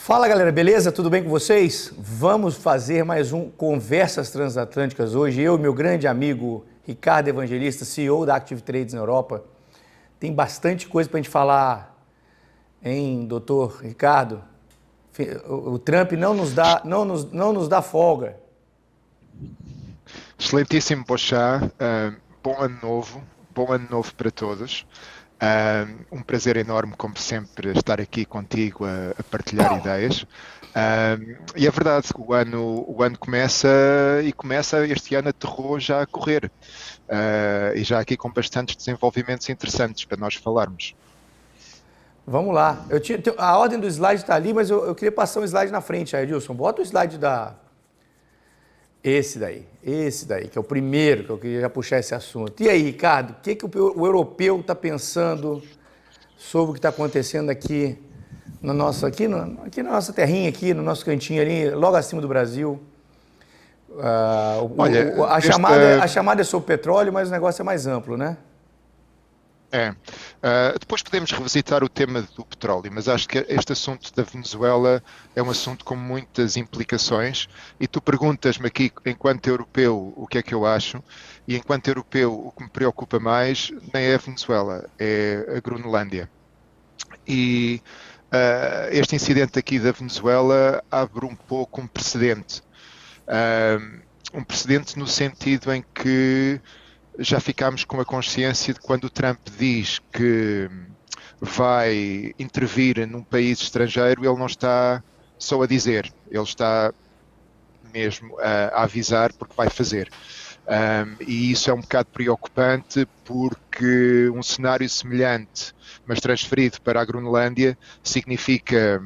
Fala galera, beleza? Tudo bem com vocês? Vamos fazer mais um Conversas Transatlânticas hoje. Eu e meu grande amigo Ricardo Evangelista, CEO da Active Trades na Europa. Tem bastante coisa para a gente falar, hein, doutor Ricardo? O Trump não nos dá folga. Excelentíssimo Bochá, bom ano novo para todos. Um prazer enorme, como sempre, estar aqui contigo a partilhar ideias. E é verdade, o ano começa este ano aterrou já a correr. E já aqui com bastantes desenvolvimentos interessantes para nós falarmos. Vamos lá. A ordem do slide está ali, mas eu queria passar um slide na frente, aí, Edilson. Bota o slide Esse daí, que é o primeiro que eu queria já puxar esse assunto. E aí, Ricardo, o que o europeu está pensando sobre o que está acontecendo aqui na nossa terrinha, aqui no nosso cantinho ali, logo acima do Brasil? A chamada é sobre petróleo, mas o negócio é mais amplo, né? Depois podemos revisitar o tema do petróleo, mas acho que este assunto da Venezuela é um assunto com muitas implicações e tu perguntas-me aqui, enquanto europeu, o que é que eu acho, e enquanto europeu o que me preocupa mais nem é a Venezuela, é a Groenlândia. E este incidente aqui da Venezuela abre um pouco um precedente. Um precedente no sentido em que já ficámos com a consciência de quando o Trump diz que vai intervir num país estrangeiro, ele não está só a dizer, ele está mesmo a avisar porque vai fazer. E isso é um bocado preocupante porque um cenário semelhante, mas transferido para a Groenlândia, significa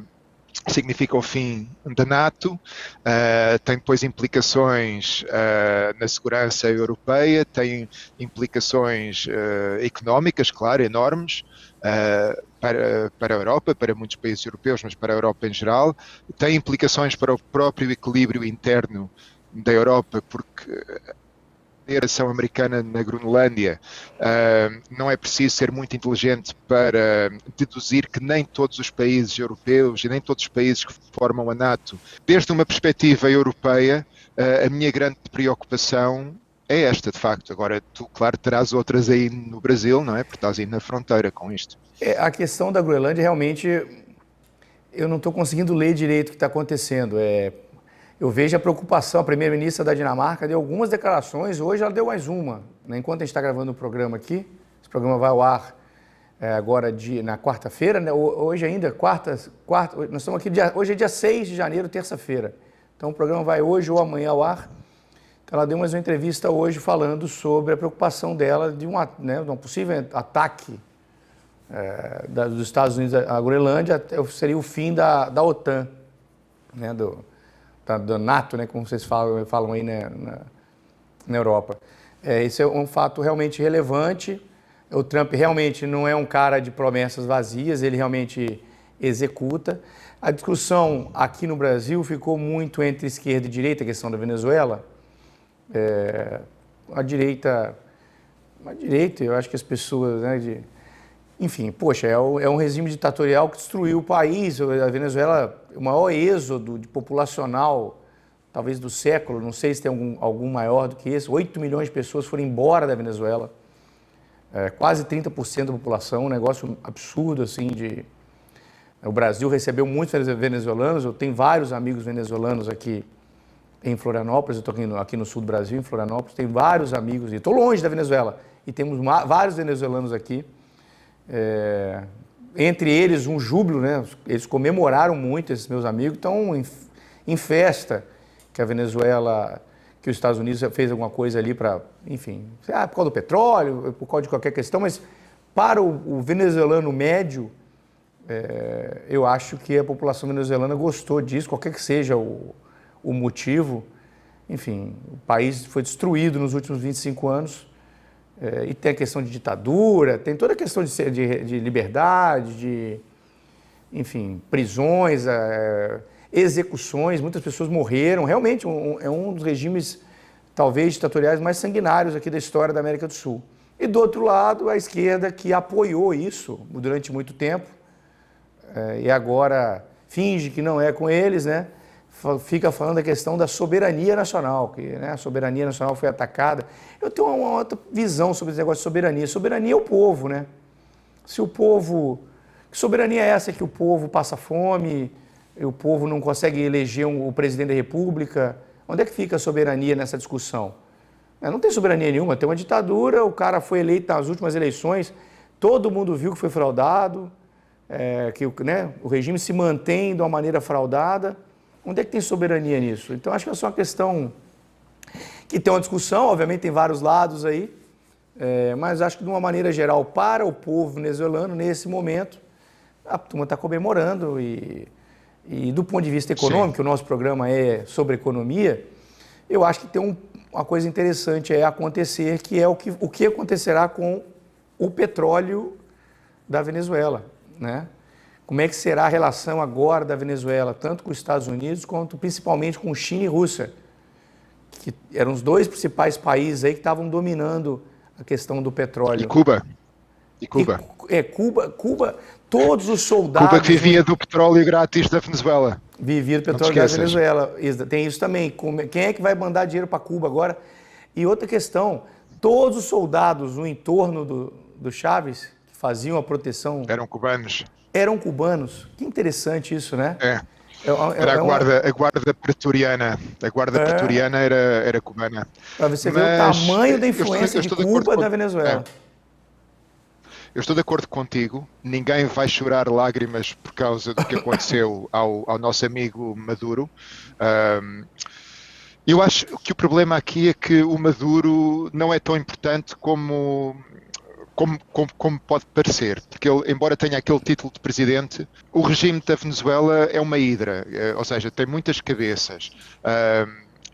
o fim da NATO, tem depois implicações na segurança europeia, tem implicações económicas, claro, enormes, para a Europa, para muitos países europeus, mas para a Europa em geral, tem implicações para o próprio equilíbrio interno da Europa, porque a Federação Americana na Groenlândia, não é preciso ser muito inteligente para deduzir que nem todos os países europeus e nem todos os países que formam a NATO, desde uma perspectiva europeia, a minha grande preocupação é esta, de facto. Agora, tu, claro, terás outras aí no Brasil, não é? Porque estás aí na fronteira com isto. A questão da Groenlândia, realmente, eu não estou conseguindo ler direito o que está acontecendo. Eu vejo a preocupação, a primeira-ministra da Dinamarca deu algumas declarações, hoje ela deu mais uma, né? Enquanto a gente está gravando o programa aqui, esse programa vai ao ar agora na quarta-feira, né? Hoje ainda, nós estamos aqui, hoje é dia 6 de janeiro, terça-feira, então o programa vai hoje ou amanhã ao ar. Então, ela deu mais uma entrevista hoje falando sobre a preocupação dela de um possível ataque dos Estados Unidos à Groenlândia, seria o fim da OTAN, né? Da NATO, né, como vocês falam aí na Europa. Esse é um fato realmente relevante. O Trump realmente não é um cara de promessas vazias, ele realmente executa. A discussão aqui no Brasil ficou muito entre esquerda e direita, a questão da Venezuela. A direita, eu acho que as pessoas, né, enfim, poxa, é um regime ditatorial que destruiu o país. A Venezuela, o maior êxodo populacional, talvez do século, não sei se tem algum maior do que esse, 8 milhões de pessoas foram embora da Venezuela, quase 30% da população, um negócio absurdo, assim, O Brasil recebeu muitos venezuelanos, eu tenho vários amigos venezuelanos aqui em Florianópolis, eu estou aqui no sul do Brasil, em Florianópolis, tenho vários amigos, e estou longe da Venezuela, e temos vários venezuelanos aqui. Entre eles um júbilo, né? Eles comemoraram muito, esses meus amigos, estão em festa que a Venezuela, que os Estados Unidos fez alguma coisa ali para, enfim, por causa do petróleo, por causa de qualquer questão, mas para o venezuelano médio, eu acho que a população venezuelana gostou disso, qualquer que seja o motivo. Enfim, o país foi destruído nos últimos 25 anos, e tem a questão de ditadura, tem toda a questão de liberdade, enfim, prisões, execuções, muitas pessoas morreram. Realmente é um dos regimes, talvez, ditatoriais mais sanguinários aqui da história da América do Sul. E do outro lado, a esquerda que apoiou isso durante muito tempo, e agora finge que não é com eles, né? Fica falando da questão da soberania nacional, que, né, a soberania nacional foi atacada. Eu tenho uma outra visão sobre esse negócio de soberania. Soberania é o povo, né? Se o povo... Que soberania é essa que o povo passa fome, o povo não consegue eleger o presidente da República? Onde é que fica a soberania nessa discussão? Não tem soberania nenhuma, tem uma ditadura, o cara foi eleito nas últimas eleições, todo mundo viu que foi fraudado, que né, o regime se mantém de uma maneira fraudada. Onde é que tem soberania nisso? Então, acho que é só uma questão que tem uma discussão, obviamente tem vários lados aí, mas acho que de uma maneira geral, para o povo venezuelano, nesse momento, a turma está comemorando e do ponto de vista econômico, Sim. O nosso programa é sobre economia, eu acho que tem uma coisa interessante a acontecer, que é o que acontecerá com o petróleo da Venezuela, né? Como é que será a relação agora da Venezuela, tanto com os Estados Unidos, quanto principalmente com China e Rússia, que eram os dois principais países aí que estavam dominando a questão do petróleo. E Cuba. Cuba, todos os soldados... Cuba que vivia do petróleo grátis da Venezuela. Vivia do petróleo da Venezuela. Tem isso também. Quem é que vai mandar dinheiro para Cuba agora? E outra questão, todos os soldados no entorno do Chávez, que faziam a proteção... Eram cubanos. Eram cubanos. Que interessante isso, né? Era a guarda pretoriana. A guarda pretoriana era cubana. Para você ver o tamanho da influência de Cuba da Venezuela. Eu estou de acordo contigo. Ninguém vai chorar lágrimas por causa do que aconteceu ao nosso amigo Maduro. Eu acho que o problema aqui é que o Maduro não é tão importante como pode parecer, porque ele, embora tenha aquele título de presidente, o regime da Venezuela é uma hidra, ou seja, tem muitas cabeças,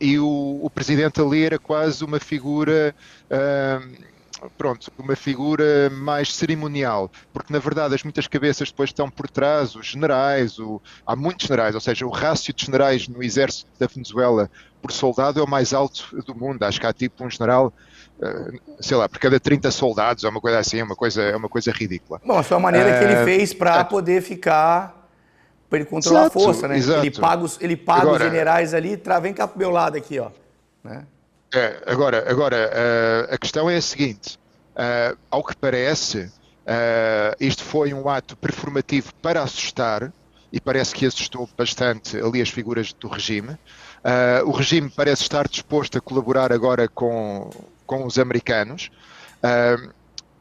e o presidente ali era quase uma figura, uma figura mais cerimonial, porque na verdade as muitas cabeças depois estão por trás, os generais, há muitos generais, ou seja, o rácio de generais no exército da Venezuela por soldado é o mais alto do mundo. Acho que há tipo um general, sei lá, por cada 30 soldados, é uma coisa assim, é uma coisa ridícula. Bom, essa é a maneira que ele fez para poder ficar, para ele controlar a força, né? Exato. Ele paga agora, os generais ali, vem cá pro meu lado aqui, ó. Né? Agora, a questão é a seguinte, ao que parece, isto foi um ato performativo para assustar, e parece que assustou bastante ali as figuras do regime. O regime parece estar disposto a colaborar agora com os americanos,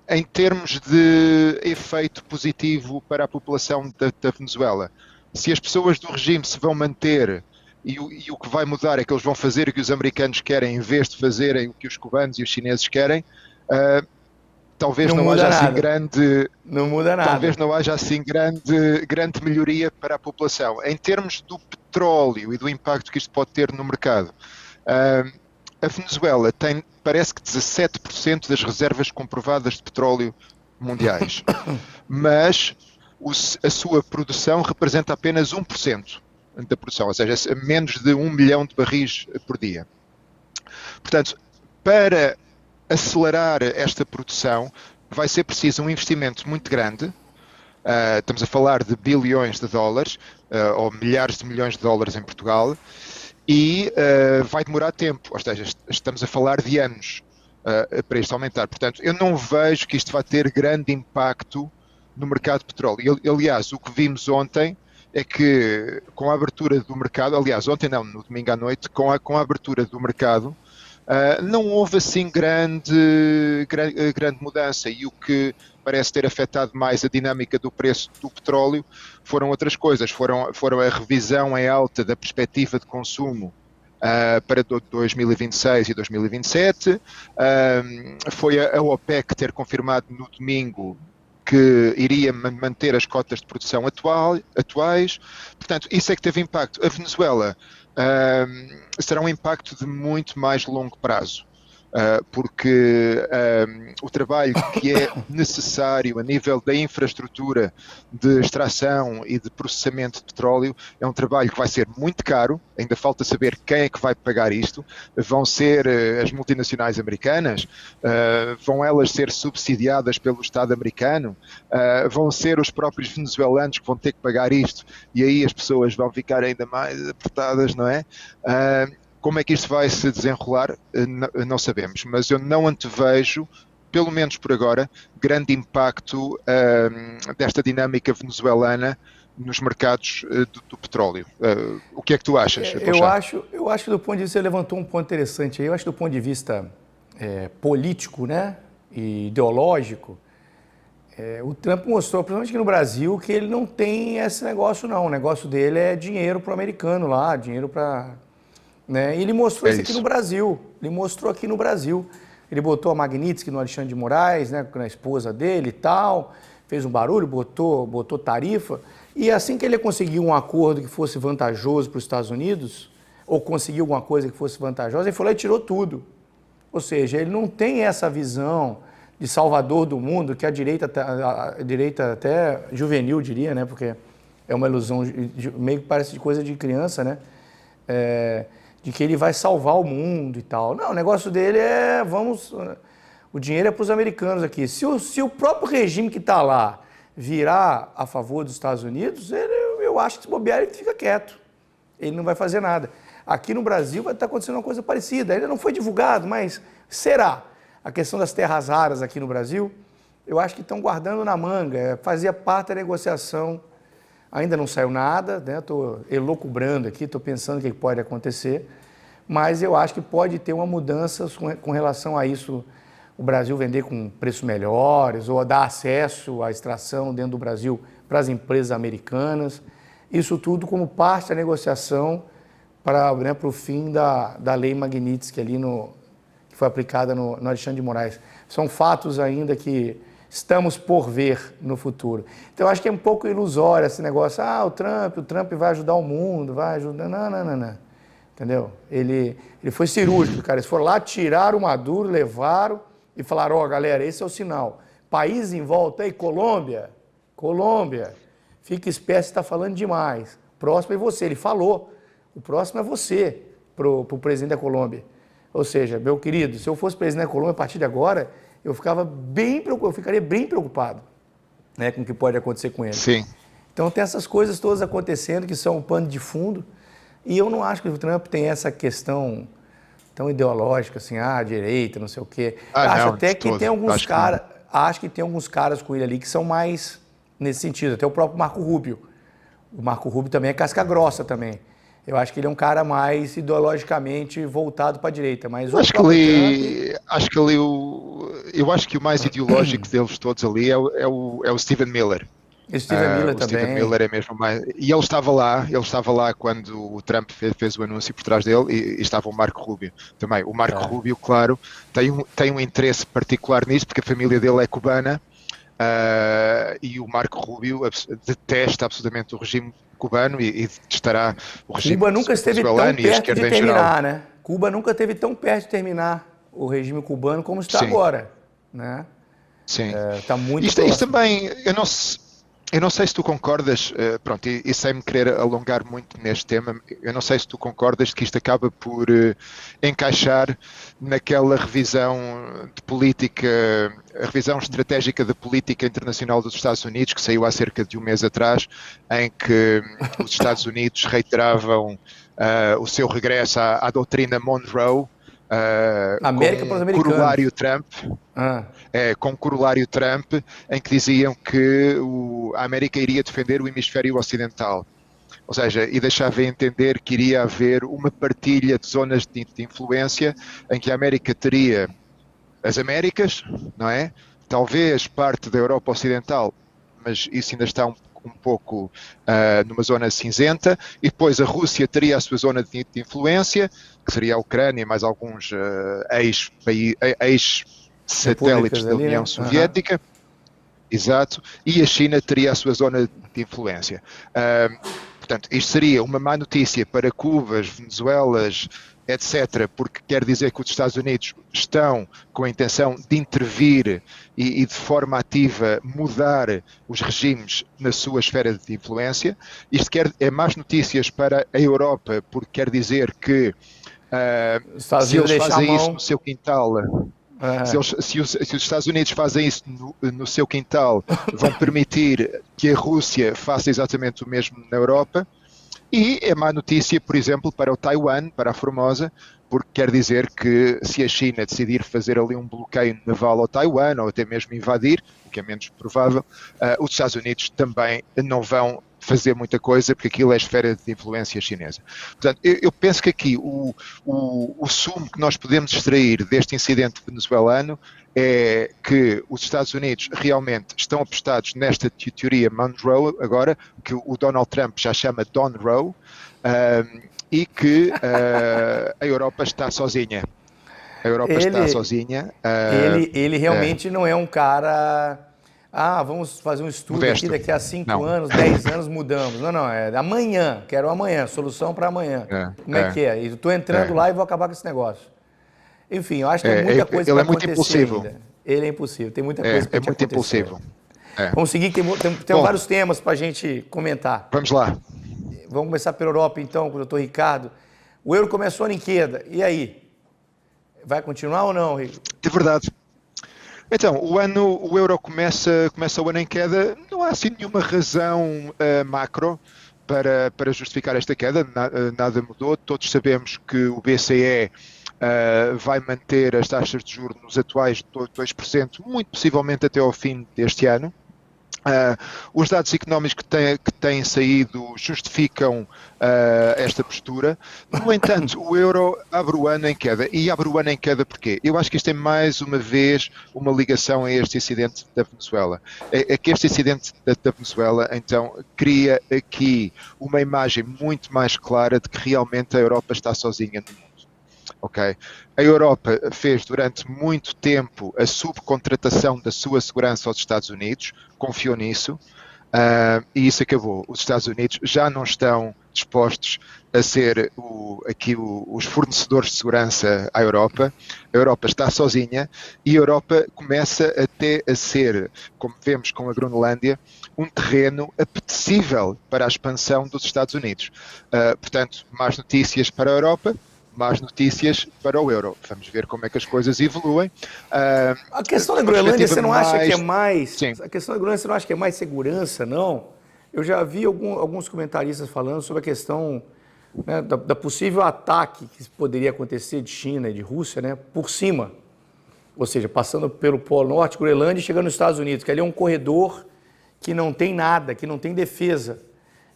em termos de efeito positivo para a população da Venezuela. Se as pessoas do regime se vão manter e o que vai mudar é que eles vão fazer o que os americanos querem em vez de fazerem o que os cubanos e os chineses querem, talvez não haja assim grande... Não muda nada. Talvez não haja assim grande melhoria para a população. Em termos do petróleo e do impacto que isto pode ter no mercado, a Venezuela tem, parece que 17% das reservas comprovadas de petróleo mundiais, mas a sua produção representa apenas 1% da produção, ou seja, menos de 1 milhão de barris por dia. Portanto, para acelerar esta produção vai ser preciso um investimento muito grande, estamos a falar de bilhões de dólares, ou milhares de milhões de dólares em Portugal, e vai demorar tempo, ou seja, estamos a falar de anos para isto aumentar. Portanto, eu não vejo que isto vai ter grande impacto no mercado de petróleo. Aliás, o que vimos ontem é que com a abertura do mercado, aliás, ontem não, no domingo à noite, com a abertura do mercado, não houve assim grande mudança, e o que parece ter afetado mais a dinâmica do preço do petróleo foram outras coisas, foram a revisão em alta da perspectiva de consumo para 2026 e 2027, foi a OPEC ter confirmado no domingo que iria manter as cotas de produção atuais. Portanto, isso é que teve impacto. A Venezuela será um impacto de muito mais longo prazo. porque o trabalho que é necessário a nível da infraestrutura de extração e de processamento de petróleo é um trabalho que vai ser muito caro, ainda falta saber quem é que vai pagar isto. Vão ser as multinacionais americanas, vão elas ser subsidiadas pelo Estado americano, vão ser os próprios venezuelanos que vão ter que pagar isto, e aí as pessoas vão ficar ainda mais apertadas, não é? Como é que isto vai se desenrolar? Não sabemos, mas eu não antevejo, pelo menos por agora, grande impacto desta dinâmica venezuelana nos mercados do petróleo. O que é que tu achas? Eu acho que do ponto de vista, você levantou um ponto interessante aí, eu acho que do ponto de vista político, né, e ideológico, o Trump mostrou, principalmente aqui no Brasil, que ele não tem esse negócio não, o negócio dele é dinheiro para o americano lá, dinheiro para... Né? E ele mostrou isso aqui no Brasil, ele botou a Magnitsky no Alexandre de Moraes, né, com a esposa dele e tal, fez um barulho, botou tarifa, e assim que ele conseguiu um acordo que fosse vantajoso para os Estados Unidos, ou conseguiu alguma coisa que fosse vantajosa, ele foi lá e tirou tudo. Ou seja, ele não tem essa visão de salvador do mundo, que a direita até juvenil diria, né, porque é uma ilusão, meio que parece de coisa de criança, né, de que ele vai salvar o mundo e tal. Não, o negócio dele o dinheiro é para os americanos aqui. Se o próprio regime que está lá virar a favor dos Estados Unidos, eu acho que se bobear ele fica quieto. Ele não vai fazer nada. Aqui no Brasil vai estar acontecendo uma coisa parecida. Ainda não foi divulgado, mas será? A questão das terras raras aqui no Brasil, eu acho que estão guardando na manga. Fazia parte da negociação. Ainda não saiu nada, né? Estou elucubrando aqui, estou pensando o que pode acontecer, mas eu acho que pode ter uma mudança com relação a isso, o Brasil vender com preços melhores ou dar acesso à extração dentro do Brasil para as empresas americanas, isso tudo como parte da negociação para o fim da lei Magnitsky ali que foi aplicada no Alexandre de Moraes. São fatos ainda que estamos por ver no futuro. Então, eu acho que é um pouco ilusório esse negócio. O Trump vai ajudar o mundo, vai ajudar... Não. Entendeu? Ele foi cirúrgico, cara. Eles foram lá, tiraram o Maduro, levaram e falaram, galera, esse é o sinal. País em volta aí, Colômbia, fica esperto, você está falando demais. Próximo é você. Ele falou, o próximo é você, pro presidente da Colômbia. Ou seja, meu querido, se eu fosse presidente da Colômbia a partir de agora... eu ficaria bem preocupado, né, com o que pode acontecer com ele. Sim. Então tem essas coisas todas acontecendo que são um pano de fundo, e eu não acho que o Trump tem essa questão tão ideológica, assim, direita, não sei o quê. Acho até que tem alguns caras, acho que tem alguns caras com ele ali que são mais nesse sentido, até o próprio Marco Rubio. O Marco Rubio também é casca grossa também. Eu acho que ele é um cara mais ideologicamente voltado para a direita, mas eu acho que o mais ideológico deles todos ali é o Stephen Miller. O Stephen Miller também. Stephen Miller é mesmo mais... E ele estava lá quando o Trump fez o anúncio por trás dele e estava o Marco Rubio também. O Marco Rubio, claro, tem um interesse particular nisso, porque a família dele é cubana, e o Marco Rubio detesta absolutamente o regime cubano e detestará o regime Cuba nunca esteve tão perto de terminar, né? Cuba nunca esteve tão perto de terminar o regime cubano como está agora, né? Sim. Está muito Isto também, eu não sei se tu concordas, pronto, e sem me querer alongar muito neste tema, eu não sei se tu concordas que isto acaba por encaixar naquela revisão de política, a revisão estratégica da política internacional dos Estados Unidos, que saiu há cerca de um mês atrás, em que os Estados Unidos reiteravam o seu regresso à doutrina Monroe, América para os americanos. Corolário Trump, com corolário Trump, em que diziam que a América iria defender o hemisfério ocidental. Ou seja, e deixava entender que iria haver uma partilha de zonas de influência em que a América teria as Américas, não é? Talvez parte da Europa Ocidental, mas isso ainda está um pouco numa zona cinzenta, e depois a Rússia teria a sua zona de influência, que seria a Ucrânia, mais alguns ex-satélites da União Soviética, exato, e a China teria a sua zona de influência. Portanto, isto seria uma má notícia para Cuba, Venezuelas, etc., porque quer dizer que os Estados Unidos estão com a intenção de intervir e de forma ativa mudar os regimes na sua esfera de influência. Isto é más notícias para a Europa, porque quer dizer que se eles fazem isso no seu quintal, se os Estados Unidos fazem isso no seu quintal, vão permitir que a Rússia faça exatamente o mesmo na Europa. E é má notícia, por exemplo, para o Taiwan, para a Formosa, porque quer dizer que se a China decidir fazer ali um bloqueio naval ao Taiwan, ou até mesmo invadir, o que é menos provável, os Estados Unidos também não vão fazer muita coisa, porque aquilo é esfera de influência chinesa. Portanto, eu penso que aqui o sumo que nós podemos extrair deste incidente venezuelano é que os Estados Unidos realmente estão apostados nesta teoria Monroe agora, que o Donald Trump já chama Don Roe, e que a Europa está sozinha. A Europa está sozinha. Ele realmente não é um cara... vamos fazer um estudo aqui, daqui a 5 anos, 10 anos mudamos. Não, é amanhã, quero amanhã, solução para amanhã. Como é que é? E estou entrando lá e vou acabar com esse negócio. Enfim, eu acho que tem muita coisa para acontecer impulsivo. ainda. Ele é impulsivo, tem muita coisa para acontecer. É muito impulsivo. Vamos seguir, tem vários temas para a gente comentar. Vamos lá. Vamos começar pela Europa então, com o doutor Ricardo. O euro começou em queda, e aí? Vai continuar ou não, Ricardo? De verdade. Então, o euro começa o ano em queda, não há assim nenhuma razão macro para justificar esta queda, nada mudou, todos sabemos que o BCE vai manter as taxas de juros nos atuais 2%, muito possivelmente até ao fim deste ano. Os dados económicos que têm saído justificam esta postura. No entanto, o euro abre o ano em queda. E abre o ano em queda porquê? Eu acho que isto é mais uma vez uma ligação a este incidente da Venezuela. É que este incidente da Venezuela, então, cria aqui uma imagem muito mais clara de que realmente a Europa está sozinha no mundo. Okay. A Europa fez durante muito tempo a subcontratação da sua segurança aos Estados Unidos, confiou nisso, e isso acabou. Os Estados Unidos já não estão dispostos a ser os fornecedores de segurança à Europa. A Europa está sozinha e a Europa começa até a ser, como vemos com a Groenlândia, um terreno apetecível para a expansão dos Estados Unidos. Portanto, más notícias para a Europa, más notícias para o euro. Vamos ver como é que as coisas evoluem. A questão da Groenlândia, você não acha que é mais... Sim. A questão da Groenlândia, você não acha que é mais segurança, não? Eu já vi alguns comentaristas falando sobre a questão, né, da possível ataque que poderia acontecer de China e de Rússia, né, por cima. Ou seja, passando pelo Polo Norte, Groenlândia e chegando nos Estados Unidos, que ali é um corredor que não tem nada, que não tem defesa.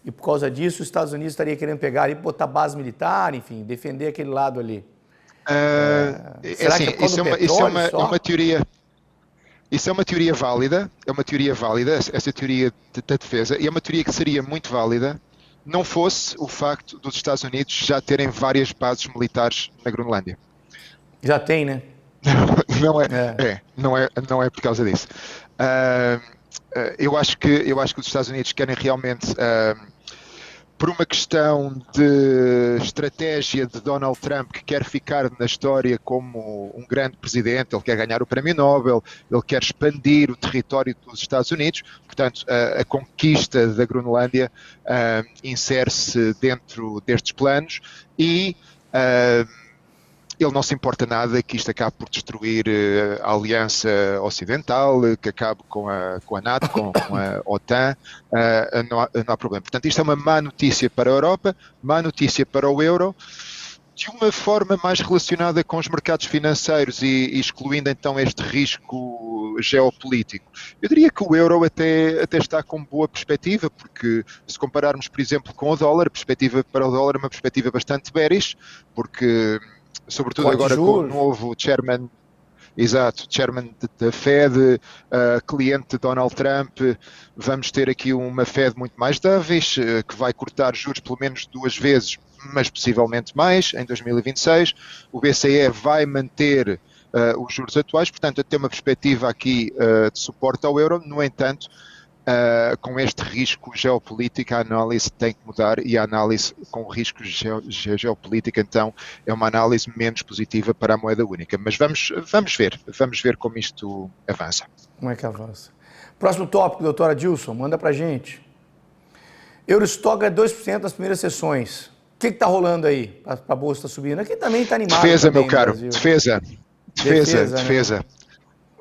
E por causa disso, os Estados Unidos estaria querendo pegar e botar base militar, enfim, defender aquele lado ali. Será que é por causa do petróleo é uma teoria. Isso é uma teoria válida, essa teoria da defesa, e é uma teoria que seria muito válida, não fosse o facto dos Estados Unidos já terem várias bases militares na Groenlândia. Já tem, né? Não é por causa disso. Eu acho que os Estados Unidos querem realmente, por uma questão de estratégia de Donald Trump, que quer ficar na história como um grande presidente, ele quer ganhar o Prémio Nobel, ele quer expandir o território dos Estados Unidos, portanto, a conquista da Groenlândia insere-se dentro destes planos e ele não se importa nada que isto acabe por destruir a Aliança Ocidental, que acabe com a NATO, com a OTAN, não há problema. Portanto, isto é uma má notícia para a Europa, má notícia para o euro, de uma forma mais relacionada com os mercados financeiros e excluindo então este risco geopolítico. Eu diria que o euro até está com boa perspectiva, porque se compararmos, por exemplo, com o dólar, a perspectiva para o dólar é uma perspectiva bastante bearish, porque sobretudo agora com o novo chairman da Fed, cliente de Donald Trump, vamos ter aqui uma Fed muito mais dovish, que vai cortar juros pelo menos 2 vezes, mas possivelmente mais, em 2026. O BCE vai manter os juros atuais, portanto, a ter uma perspectiva aqui de suporte ao euro. No entanto, com este risco geopolítico, a análise tem que mudar e a análise com risco geopolítico, então, é uma análise menos positiva para a moeda única. Mas vamos ver como isto avança. Como é que avança? Próximo tópico, doutora Adilson, manda pra gente. Eurostock é 2% nas primeiras sessões. O que está rolando aí? A bolsa está subindo. Aqui também está animado. Defesa, também, meu caro. Defesa.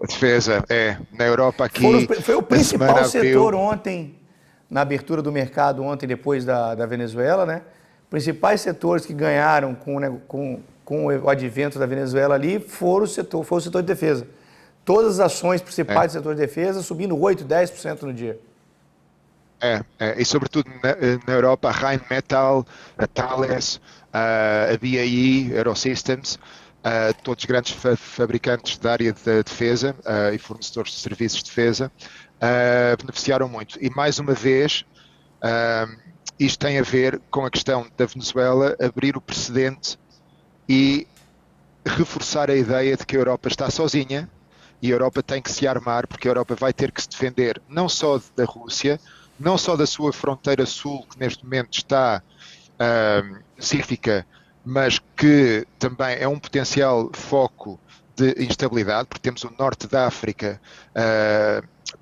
Defesa, na Europa aqui. Foi o principal setor ontem, na abertura do mercado ontem, depois da Venezuela, né? Principais setores que ganharam com o advento da Venezuela ali foi o setor de defesa. Todas as ações principais do setor de defesa subindo 8%, 10% no dia. E sobretudo na Europa, a Rheinmetall, a Thales, a BAE, Aerosystems, todos grandes fabricantes da área da defesa e fornecedores de serviços de defesa, beneficiaram muito. E mais uma vez, isto tem a ver com a questão da Venezuela abrir o precedente e reforçar a ideia de que a Europa está sozinha e a Europa tem que se armar, porque a Europa vai ter que se defender não só da Rússia, não só da sua fronteira sul, que neste momento está pacífica, mas que também é um potencial foco de instabilidade, porque temos o norte da África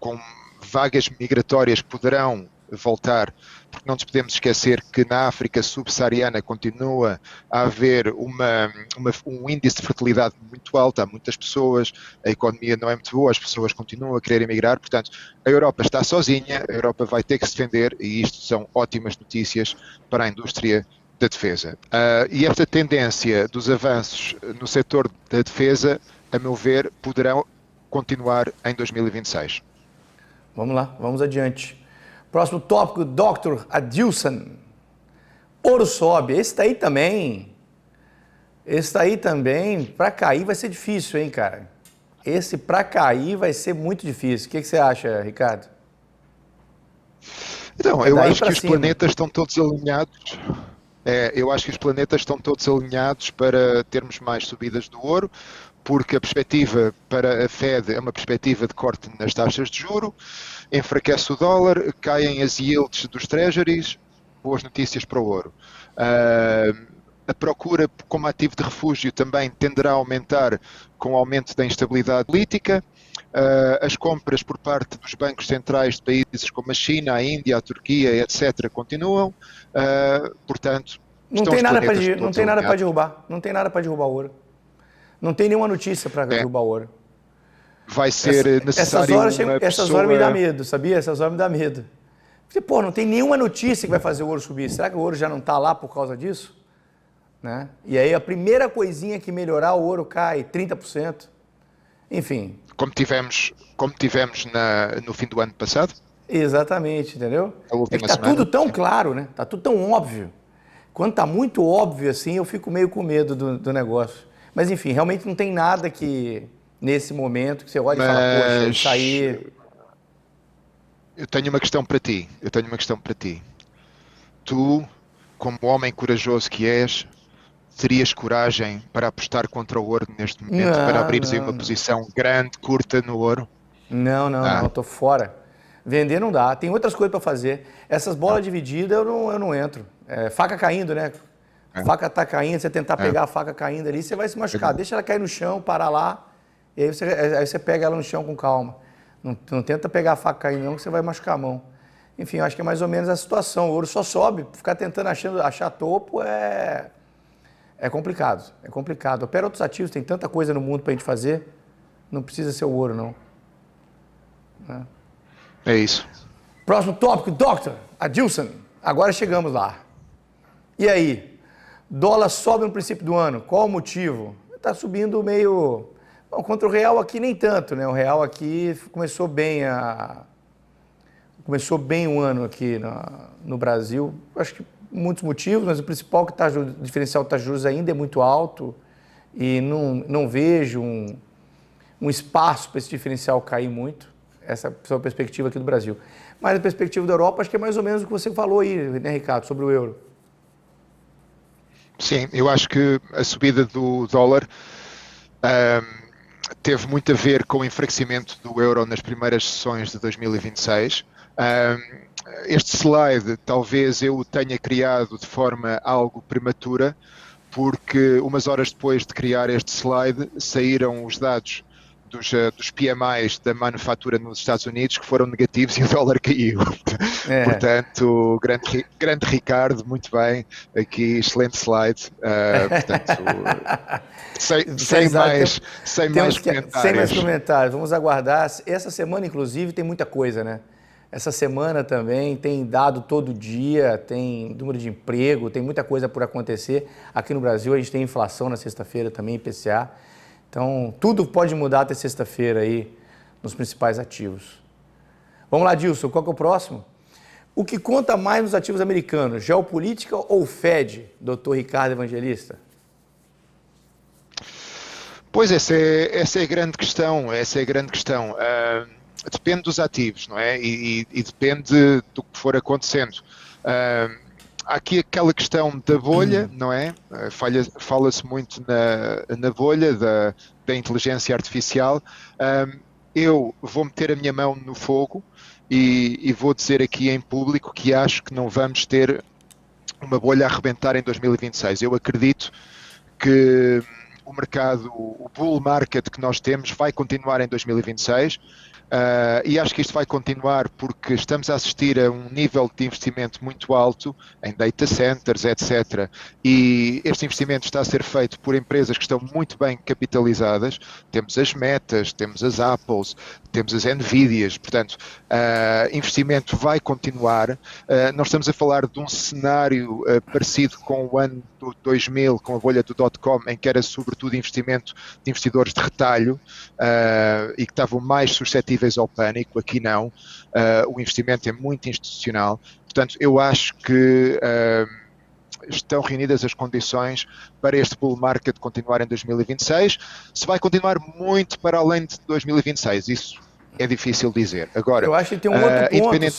com vagas migratórias que poderão voltar, porque não nos podemos esquecer que na África subsaariana continua a haver um índice de fertilidade muito alto, há muitas pessoas, a economia não é muito boa, as pessoas continuam a querer emigrar, portanto a Europa está sozinha, a Europa vai ter que se defender e isto são ótimas notícias para a indústria da defesa. E esta tendência dos avanços no setor da defesa, a meu ver, poderão continuar em 2026. Vamos lá, vamos adiante. Próximo tópico, Dr. Adilson. Ouro sobe. Esse daí também, para cair vai ser difícil, hein, cara? Esse para cair vai ser muito difícil. O que você acha, Ricardo? Então, eu acho que os planetas estão todos alinhados. Eu acho que os planetas estão todos alinhados para termos mais subidas do ouro, porque a perspectiva para a Fed é uma perspectiva de corte nas taxas de juro, enfraquece o dólar, caem as yields dos treasuries, boas notícias para o ouro. A procura como ativo de refúgio também tenderá a aumentar com o aumento da instabilidade política. As compras por parte dos bancos centrais de países como a China, a Índia, a Turquia, etc., continuam. Portanto, não tem nada para derrubar. Não tem nada para derrubar o ouro. Não tem nenhuma notícia para derrubar o ouro. Vai ser necessário essas horas me dá medo, sabia? Essas horas me dá medo. Porque, não tem nenhuma notícia que vai fazer o ouro subir. Será que o ouro já não está lá por causa disso? Né? E aí a primeira coisinha que melhorar, o ouro cai 30%. Enfim. Como tivemos no fim do ano passado? Exatamente, entendeu? É que está tudo tão claro, né? Está tudo tão óbvio. Quando está muito óbvio assim, eu fico meio com medo do negócio. Mas enfim, realmente não tem nada que, nesse momento, que você olha e fala, poxa, isso aí... Eu tenho uma questão para ti. Tu, como homem corajoso que és, terias coragem para apostar contra o ouro neste momento, para abrires aí uma posição grande, curta no ouro? Não, estou fora. Vender não dá, tem outras coisas para fazer. Essas bolas divididas eu não entro. Faca caindo, né? A faca está caindo, você tentar pegar a faca caindo ali, você vai se machucar. Deixa ela cair no chão, parar lá, e aí você pega ela no chão com calma. Não tenta pegar a faca caindo não, que você vai machucar a mão. Enfim, eu acho que é mais ou menos a situação. O ouro só sobe, ficar tentando achar topo é complicado. É complicado. Opera outros ativos, tem tanta coisa no mundo para a gente fazer, não precisa ser o ouro, não. É isso. Próximo tópico, Dr. Adilson. Agora chegamos lá. E aí? Dólar sobe no princípio do ano. Qual o motivo? Está subindo meio... Bom, contra o real aqui nem tanto, né? O real aqui começou bem o ano aqui no Brasil. Acho que muitos motivos, mas o principal o diferencial de taxa de juros ainda é muito alto e não vejo um espaço para esse diferencial cair muito. Essa é a perspectiva aqui do Brasil. Mas a perspectiva da Europa, acho que é mais ou menos o que você falou aí, né, Ricardo, sobre o euro. Sim, eu acho que a subida do dólar teve muito a ver com o enfraquecimento do euro nas primeiras sessões de 2026. Este slide talvez eu o tenha criado de forma algo prematura, porque umas horas depois de criar este slide saíram os dados dos PMIs da manufatura nos Estados Unidos que foram negativos e o dólar caiu. Portanto, grande Ricardo, muito bem, aqui excelente slide. Portanto, sem mais comentários. Sem mais comentários, vamos aguardar. Essa semana, inclusive, tem muita coisa, né? Essa semana também tem dado todo dia, tem número de emprego, tem muita coisa por acontecer. Aqui no Brasil a gente tem inflação na sexta-feira também, IPCA. Então, tudo pode mudar até sexta-feira aí nos principais ativos. Vamos lá, Dilson, qual que é o próximo? O que conta mais nos ativos americanos, geopolítica ou Fed, doutor Ricardo Evangelista? Pois, essa é a grande questão, depende dos ativos, não é? E depende do que for acontecendo. Há aqui aquela questão da bolha, não é? Fala-se muito na bolha da inteligência artificial. Eu vou meter a minha mão no fogo e vou dizer aqui em público que acho que não vamos ter uma bolha a arrebentar em 2026. Eu acredito que o mercado, o bull market que nós temos vai continuar em 2026. E acho que isto vai continuar porque estamos a assistir a um nível de investimento muito alto em data centers, etc. E este investimento está a ser feito por empresas que estão muito bem capitalizadas. Temos as Metas, temos as Apples, temos as Nvidias, portanto, investimento vai continuar. Nós estamos a falar de um cenário parecido com o ano do 2000, com a bolha do .com, em que era sobretudo investimento de investidores de retalho e que estavam mais suscetíveis ao pânico. Aqui não, o investimento é muito institucional. Portanto, eu acho que estão reunidas as condições para este bull market continuar em 2026. Se vai continuar muito para além de 2026, isso é difícil dizer. Agora, eu acho que tem um outro ponto,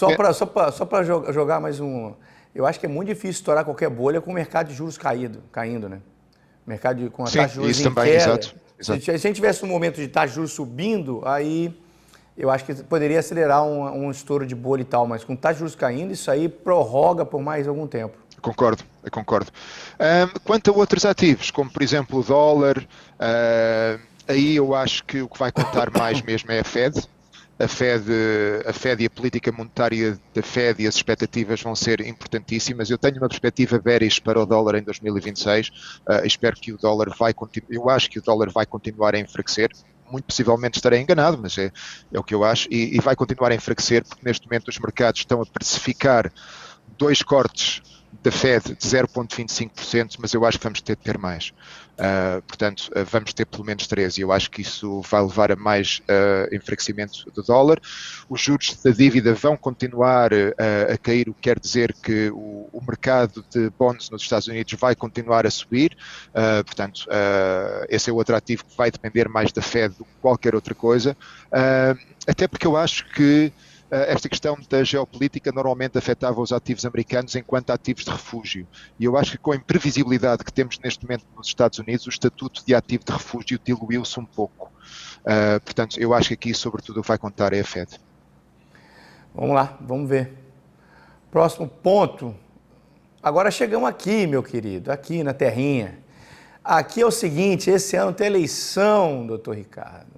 só para jogar mais um. Eu acho que é muito difícil estourar qualquer bolha com o mercado de juros caindo, né? Mercado com a taxa de juros em queda. Exato. Se a gente tivesse um momento de taxa de juros subindo, aí eu acho que poderia acelerar um estouro de bolha e tal, mas com taxa de juros caindo, isso aí prorroga por mais algum tempo. Eu concordo. Quanto a outros ativos, como por exemplo o dólar, aí eu acho que o que vai contar mais mesmo é a Fed. A Fed e a política monetária da Fed e as expectativas vão ser importantíssimas. Eu tenho uma perspectiva bearish para o dólar em 2026. Espero que o dólar eu acho que o dólar vai continuar a enfraquecer. Muito possivelmente estarei enganado, mas é o que eu acho. E vai continuar a enfraquecer porque neste momento os mercados estão a precificar 2 cortes da Fed de 0,25%, mas eu acho que vamos ter mais. Portanto, vamos ter pelo menos 3 e eu acho que isso vai levar a mais enfraquecimento do dólar. Os juros da dívida vão continuar a cair, o que quer dizer que o mercado de bonds nos Estados Unidos vai continuar a subir. Portanto, esse é outro ativo que vai depender mais da Fed do que qualquer outra coisa. Até porque eu acho que esta questão da geopolítica normalmente afetava os ativos americanos enquanto ativos de refúgio. E eu acho que com a imprevisibilidade que temos neste momento nos Estados Unidos, o estatuto de ativo de refúgio diluiu-se um pouco. Portanto, eu acho que aqui, sobretudo, vai contar é a Fed. Vamos lá, vamos ver. Próximo ponto. Agora chegamos aqui, meu querido, aqui na terrinha. Aqui é o seguinte, esse ano tem eleição, doutor Ricardo.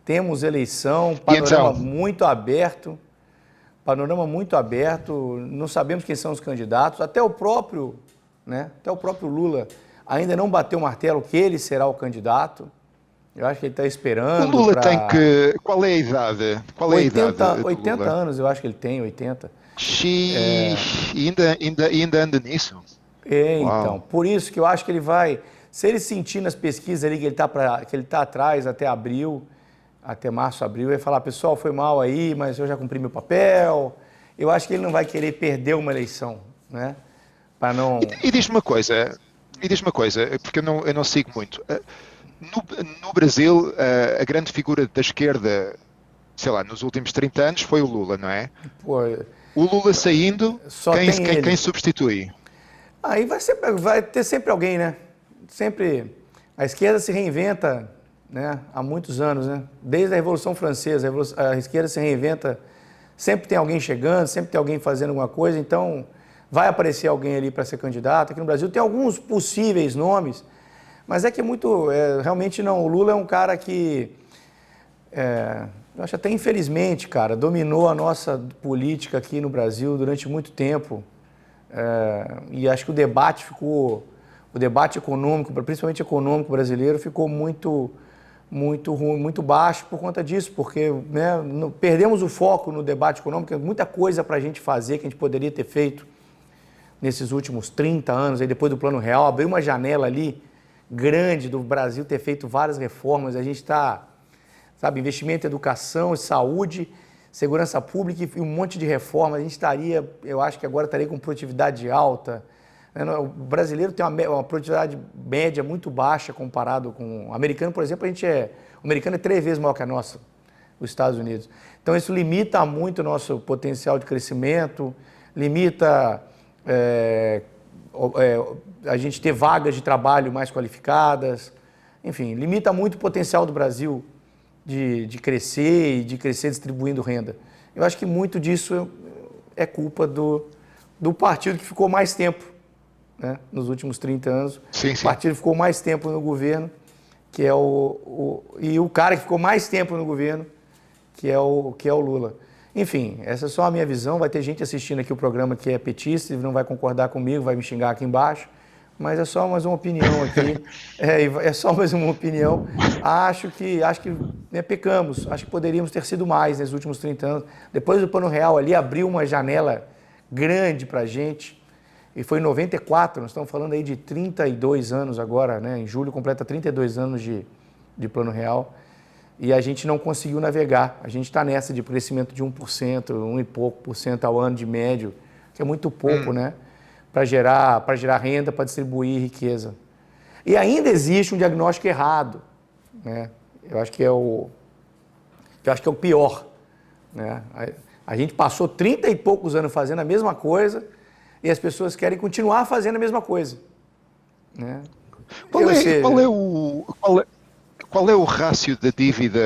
Temos eleição, panorama muito aberto, não sabemos quem são os candidatos, até o próprio Lula ainda não bateu o martelo que ele será o candidato. Eu acho que ele está esperando. O Lula tem que... Qual é a idade? 80 anos, eu acho que ele tem, 80. Ainda anda nisso? Então, por isso que eu acho que ele vai... Se ele sentir nas pesquisas ali que ele está atrás até março, abril, ele falar, pessoal, foi mal aí, mas eu já cumpri meu papel. Eu acho que ele não vai querer perder uma eleição, né? Para não... E diz-me uma coisa, porque eu não sigo muito. No Brasil, a grande figura da esquerda, sei lá, nos últimos 30 anos foi o Lula, não é? Pô, o Lula saindo, quem substitui? Aí vai ter sempre alguém, né? Sempre a esquerda se reinventa, né? Há muitos anos, né? Desde a Revolução Francesa, a esquerda se reinventa sempre tem alguém chegando, sempre tem alguém fazendo alguma coisa, então vai aparecer alguém ali para ser candidato. Aqui no Brasil tem alguns possíveis nomes, mas é que realmente não, o Lula é um cara que, eu acho até infelizmente, cara, dominou a nossa política aqui no Brasil durante muito tempo, e acho que o debate econômico, principalmente econômico brasileiro, ficou muito ruim, muito baixo por conta disso, porque né, perdemos o foco no debate econômico, muita coisa para a gente fazer que a gente poderia ter feito nesses últimos 30 anos, aí depois do Plano Real, abriu uma janela ali grande do Brasil ter feito várias reformas, a gente está, sabe, investimento em educação, saúde, segurança pública e um monte de reformas, a gente estaria, eu acho que agora estaria com produtividade alta. O brasileiro tem uma produtividade média muito baixa comparado com o americano, por exemplo, o americano é 3 vezes maior que a nossa, os Estados Unidos. Então isso limita muito o nosso potencial de crescimento, limita a gente ter vagas de trabalho mais qualificadas, enfim, limita muito o potencial do Brasil de crescer e de crescer distribuindo renda. Eu acho que muito disso é culpa do partido que ficou mais tempo, né, nos últimos 30 anos. Sim. O partido ficou mais tempo no governo, que é e o cara que ficou mais tempo no governo, que é o Lula. Enfim, essa é só a minha visão. Vai ter gente assistindo aqui o programa que é petista e não vai concordar comigo, vai me xingar aqui embaixo, mas é só mais uma opinião aqui. É só mais uma opinião. Acho que pecamos. Acho que poderíamos ter sido mais nesses últimos 30 anos. Depois do Plano Real ali, abriu uma janela grande para a gente. E foi em 94, nós estamos falando aí de 32 anos agora, né? Em julho completa 32 anos de Plano Real. E a gente não conseguiu navegar. A gente está nessa de crescimento de 1%, 1 e pouco por cento ao ano de médio, que é muito pouco, né? Para gerar renda, para distribuir riqueza. E ainda existe um diagnóstico errado, né? Eu acho que é o pior, né? A gente passou 30 e poucos anos fazendo a mesma coisa e as pessoas querem continuar fazendo a mesma coisa, né? Qual é o rácio da dívida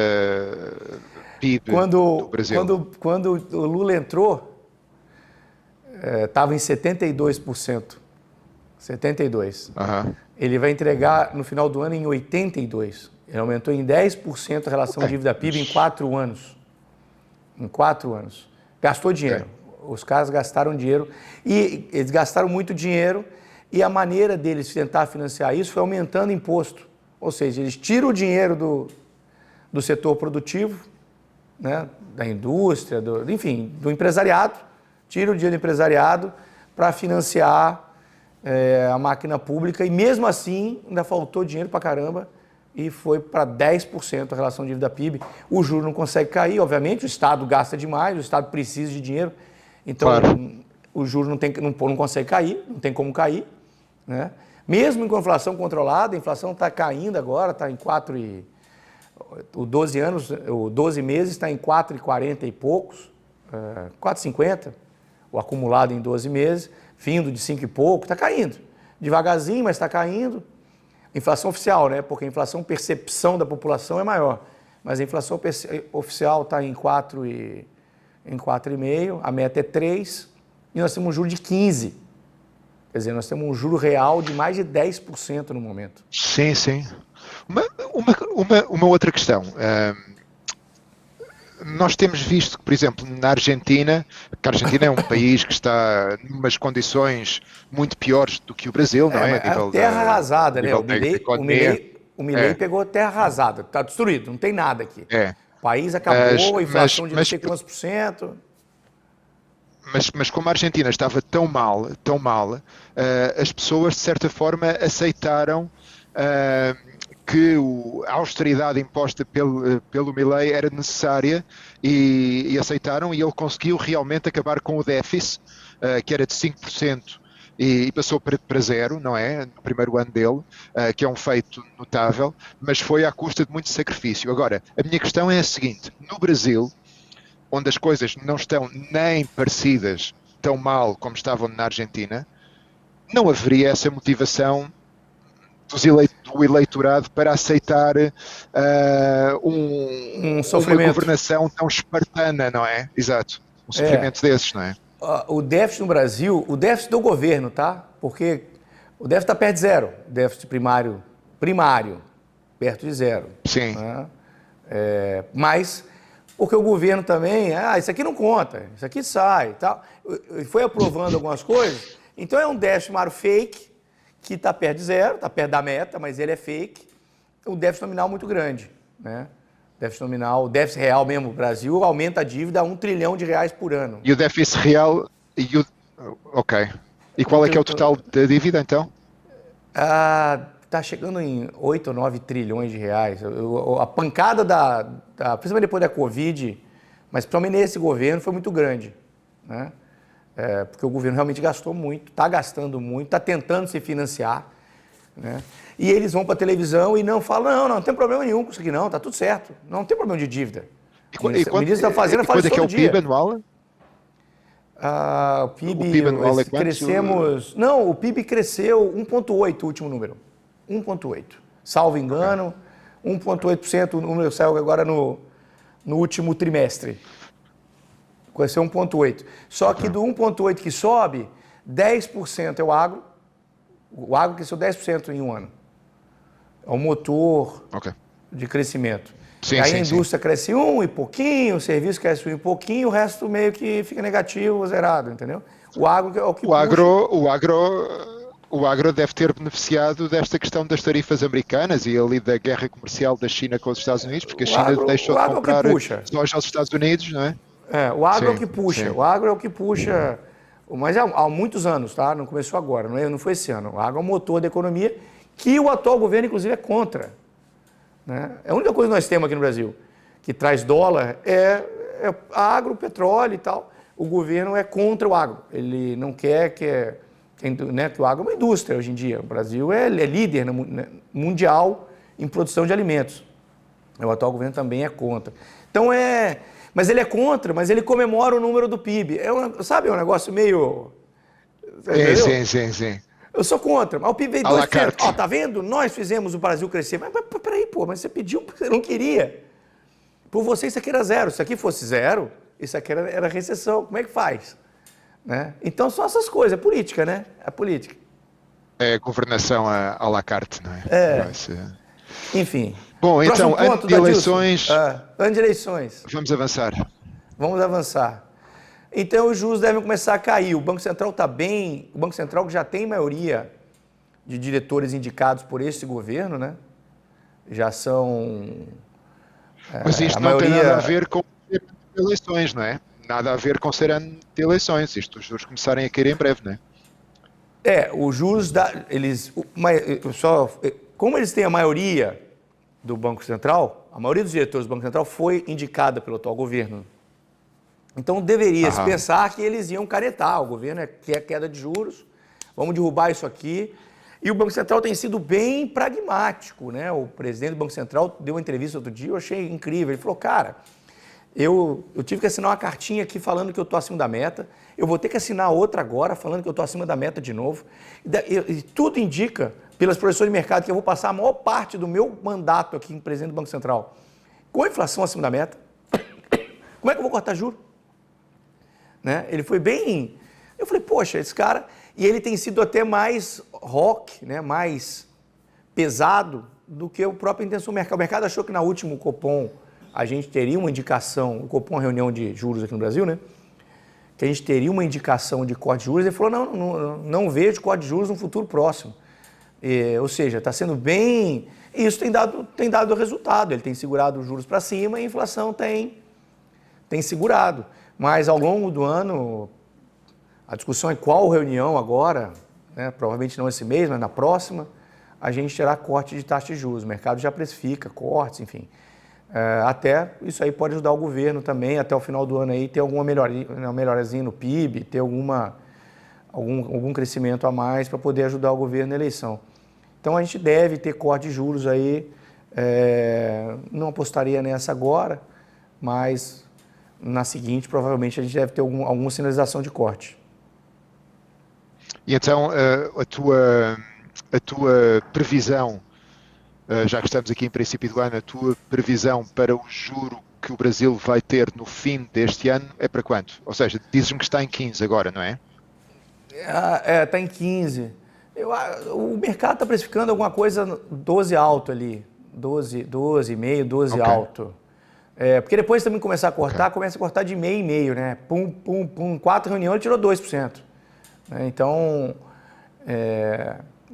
PIB do Brasil? Quando o Lula entrou, estava em 72%. 72%. Uhum. Ele vai entregar no final do ano em 82%. Ele aumentou em 10% a relação dívida PIB em 4 anos. Em 4 anos. Gastou dinheiro. Os caras gastaram dinheiro e eles gastaram muito dinheiro e a maneira deles tentar financiar isso foi aumentando imposto. Ou seja, eles tiram o dinheiro do setor produtivo, né, da indústria, enfim, do empresariado, tiram o dinheiro do empresariado para financiar a máquina pública e mesmo assim ainda faltou dinheiro para caramba e foi para 10% a relação dívida PIB. O juro não consegue cair, obviamente, o Estado gasta demais, o Estado precisa de dinheiro. Então, claro, o juros não consegue cair, não tem como cair, né? Mesmo com a inflação controlada, a inflação está caindo agora, está em 4 e... O 12 meses está em 4,40 e poucos, 4,50, o acumulado em 12 meses, vindo de 5 e pouco, está caindo. Devagarzinho, mas está caindo. Inflação oficial, né? Porque a inflação percepção da população é maior, mas a inflação oficial está em 4,5, a meta é 3, e nós temos um juro de 15. Quer dizer, nós temos um juro real de mais de 10% no momento. Sim. Uma outra questão. Nós temos visto que, por exemplo, na Argentina, que a Argentina é um país que está em umas condições muito piores do que o Brasil, não é? A terra arrasada, né? O Milei pegou terra arrasada, está destruído, não tem nada aqui. O país acabou, a inflação de não sei quantos por cento. Mas como a Argentina estava tão mal, as pessoas, de certa forma, aceitaram que a austeridade imposta pelo Milei era necessária e aceitaram, e ele conseguiu realmente acabar com o déficit, que era de 5%, e passou para zero, não é? No primeiro ano dele, que é um feito notável, mas foi à custa de muito sacrifício. Agora, a minha questão é a seguinte: no Brasil, onde as coisas não estão nem parecidas tão mal como estavam na Argentina, não haveria essa motivação do eleitorado para aceitar uma governação tão espartana, não é? Exato. um sofrimento desses, não é? O déficit no Brasil, o déficit do governo, tá? Porque o déficit está perto de zero, o déficit primário, perto de zero. Sim. Né? Mas porque o governo também, isso aqui não conta, isso aqui sai e tal. Foi aprovando algumas coisas, então é um déficit chamado fake, que está perto de zero, está perto da meta, mas ele é fake. O déficit nominal muito grande, né? Déficit nominal, o déficit real mesmo, o Brasil aumenta a dívida a R$1 trilhão por ano. E o déficit real, ok. E qual é que é o total da dívida, então? Está chegando em 8 ou 9 trilhões de reais. A pancada principalmente depois da Covid, mas principalmente nesse governo, foi muito grande, né? Porque o governo realmente gastou muito, está gastando muito, está tentando se financiar, né? E eles vão para a televisão e não falam, não tem problema nenhum com isso aqui não, está tudo certo, não tem problema de dívida. O ministro da Fazenda fala isso todo dia. Quanto é que é o PIB anual? O PIB anual é quanto? Crescemos... Não, o PIB cresceu 1,8, o último número. 1,8. Salvo engano, 1,8%, o número saiu agora no último trimestre. Cresceu 1,8. Só que do 1,8 que sobe, 10% é o agro. O agro cresceu 10% em um ano. É o motor de crescimento. Sim, aí sim, a indústria cresce um e pouquinho, o serviço cresce um e pouquinho, o resto meio que fica negativo, zerado, entendeu? O agro é o que O agro deve ter beneficiado desta questão das tarifas americanas e ali da guerra comercial da China com os Estados Unidos, porque a China deixou de comprar soja aos Estados Unidos, não é? O agro é o que puxa, o agro é o que puxa, mas há muitos anos, tá? Não começou agora, não foi esse ano. O agro é o motor da economia que o atual governo, inclusive, é contra. Né? A única coisa que nós temos aqui no Brasil que traz dólar é agro, petróleo e tal. O governo é contra o agro. Ele não quer que o agro é uma indústria hoje em dia. O Brasil é líder mundial em produção de alimentos. O atual governo também é contra. Então mas ele é contra, mas ele comemora o número do PIB. Sabe, é um negócio meio... Sim. Eu sou contra, mas o PIB veio 2%. Tá vendo? Nós fizemos o Brasil crescer. Mas peraí, mas você pediu, você não queria. Por você isso aqui era zero. Se aqui fosse zero, isso aqui era recessão. Como é que faz? Né? Então são essas coisas, é política, né? É política. É governação à la carte, não é? Enfim. Bom, então, ano de eleições... Ano de eleições. Vamos avançar. Vamos avançar. Então, os juros devem começar a cair. O Banco Central está bem. O Banco Central que já tem maioria de diretores indicados por esse governo, né? Já são... Mas isto não tem nada a ver com eleições, não é? Nada a ver com ser ano de eleições. Os juros começarem a cair em breve, não é? Os juros... Como eles têm a maioria do Banco Central, a maioria dos diretores do Banco Central foi indicada pelo atual governo. Então, deveria-se pensar que eles iam caretar. O governo quer queda de juros, vamos derrubar isso aqui. E o Banco Central tem sido bem pragmático, né? O presidente do Banco Central deu uma entrevista outro dia, eu achei incrível. Ele falou, cara, eu tive que assinar uma cartinha aqui falando que eu estou acima da meta, eu vou ter que assinar outra agora falando que eu estou acima da meta de novo. E tudo indica, pelas projeções de mercado, que eu vou passar a maior parte do meu mandato aqui em presidente do Banco Central com a inflação acima da meta. Como é que eu vou cortar juros? Né? Ele foi bem... Eu falei, poxa, esse cara... E ele tem sido até mais rock, né? Mais pesado do que o próprio intenção do mercado. O mercado achou que na última Copom a gente teria uma indicação, o Copom é uma reunião de juros aqui no Brasil, né? Que a gente teria uma indicação de corte de juros. Ele falou, não vejo corte de juros no futuro próximo. Ou seja, está sendo bem... E isso tem dado resultado. Ele tem segurado os juros para cima e a inflação tem segurado. Mas ao longo do ano, a discussão é qual reunião agora, né, provavelmente não esse mês, mas na próxima, a gente terá corte de taxa de juros. O mercado já precifica cortes, enfim. Até isso aí pode ajudar o governo também, até o final do ano aí, ter alguma melhorazinha no PIB, ter algum crescimento a mais para poder ajudar o governo na eleição. Então a gente deve ter corte de juros aí, não apostaria nessa agora, mas... Na seguinte, provavelmente, a gente deve ter alguma sinalização de corte. E então, a tua previsão, já que estamos aqui em princípio do ano, a tua previsão para o juro que o Brasil vai ter no fim deste ano é para quanto? Ou seja, dizes-me que está em 15 agora, não é? Está em 15. O mercado está precificando alguma coisa 12 alto ali. 12,5, 12 Ok. alto. Porque depois também começar a cortar, começa a cortar de meio e meio, né? Pum, pum, pum. 4 reuniões ele tirou 2%. Né? Então,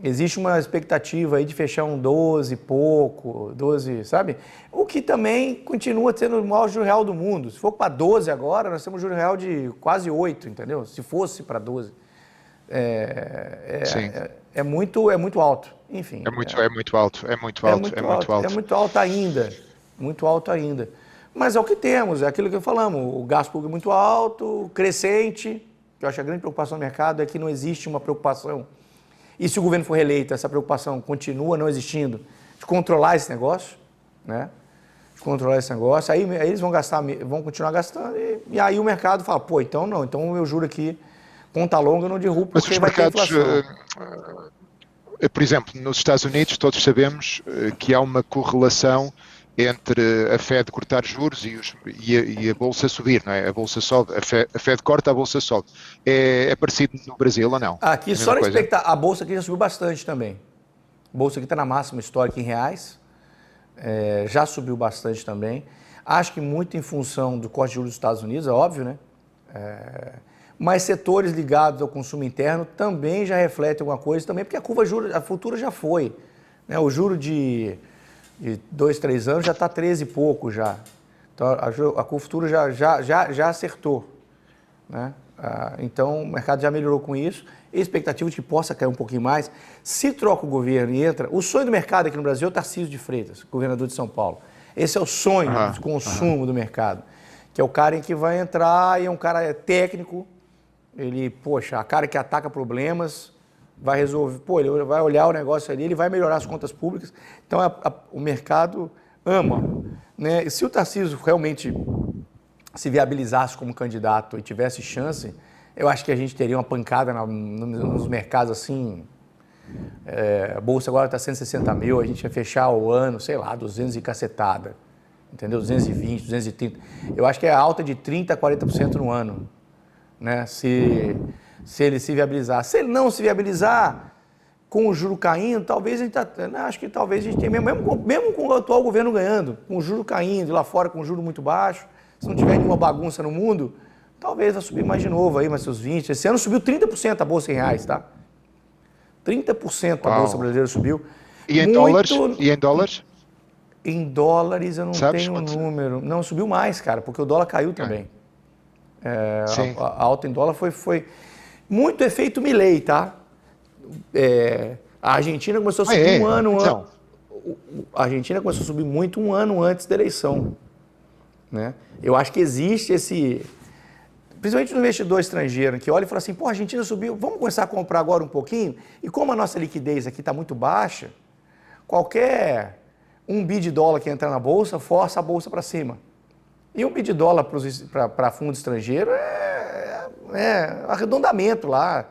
existe uma expectativa aí de fechar um 12 e pouco, 12, sabe? O que também continua sendo o maior juro real do mundo. Se for para 12 agora, nós temos um juro real de quase 8, entendeu? Se fosse para 12. Sim. É muito alto. Enfim. É muito alto, é muito alto, é muito alto. É muito alto ainda. Muito alto ainda. Mas é o que temos, é aquilo que falamos. O gasto público é muito alto, crescente, que eu acho que a grande preocupação do mercado é que não existe uma preocupação. E se o governo for reeleito, essa preocupação continua não existindo, de controlar esse negócio, né? De controlar esse negócio, aí eles vão continuar gastando, e aí o mercado fala, pô, então não, então eu juro aqui, conta longa, eu não derrubo, Mas porque os vai ter mercados, inflação. por exemplo, nos Estados Unidos, todos sabemos que há uma correlação entre a Fed cortar juros e a Bolsa subir, não é? A Bolsa sobe, a Fed corta, a Bolsa sobe. É parecido no Brasil ou não? Aqui, É a só mesma na coisa? expectativa, a Bolsa aqui já subiu bastante também. A Bolsa aqui está na máxima histórica em reais, já subiu bastante também. Acho que muito em função do corte de juros dos Estados Unidos, é óbvio, né? Mas setores ligados ao consumo interno também já refletem alguma coisa também, porque a curva a futura já foi. Né? O juro de 2, 3 anos já está 13 e pouco já. Então a curva futura já acertou. Né? Então o mercado já melhorou com isso. Expectativa de que possa cair um pouquinho mais. Se troca o governo e entra... O sonho do mercado aqui no Brasil é o Tarcísio de Freitas, governador de São Paulo. Esse é o sonho de consumo do mercado. Que é o cara em que vai entrar e é um cara técnico. Ele, poxa, a cara que ataca problemas, vai resolver, ele vai olhar o negócio ali, ele vai melhorar as contas públicas. Então, o mercado ama. Né? E se o Tarcísio realmente se viabilizasse como candidato e tivesse chance, eu acho que a gente teria uma pancada nos mercados assim. A Bolsa agora está 160 mil, a gente ia fechar o ano, sei lá, 200 e cacetada. Entendeu? 220, 230. Eu acho que é alta de 30% a 40% no ano. Né? Se ele se viabilizar. Se ele não se viabilizar, com o juro caindo, talvez a gente acho que talvez a gente tenha, mesmo com o atual governo ganhando, com o juro caindo, lá fora com o juro muito baixo, se não tiver nenhuma bagunça no mundo, talvez vai subir mais de novo aí, mais seus 20%. Esse ano subiu 30% a Bolsa em reais, tá? 30% a Bolsa brasileira subiu. E em dólares? E em dólares? Em dólares eu não tenho quanto? número. Não, subiu mais, cara, porque o dólar caiu também. A alta em dólar foi muito efeito Milei, tá? A Argentina começou a subir a Argentina começou a subir muito um ano antes da eleição. Né? Eu acho que existe esse... Principalmente no investidor estrangeiro, que olha e fala assim, pô, a Argentina subiu, vamos começar a comprar agora um pouquinho? E como a nossa liquidez aqui está muito baixa, qualquer $1 bi que entrar na Bolsa, força a Bolsa para cima. E $1 bi para fundo estrangeiro é arredondamento lá.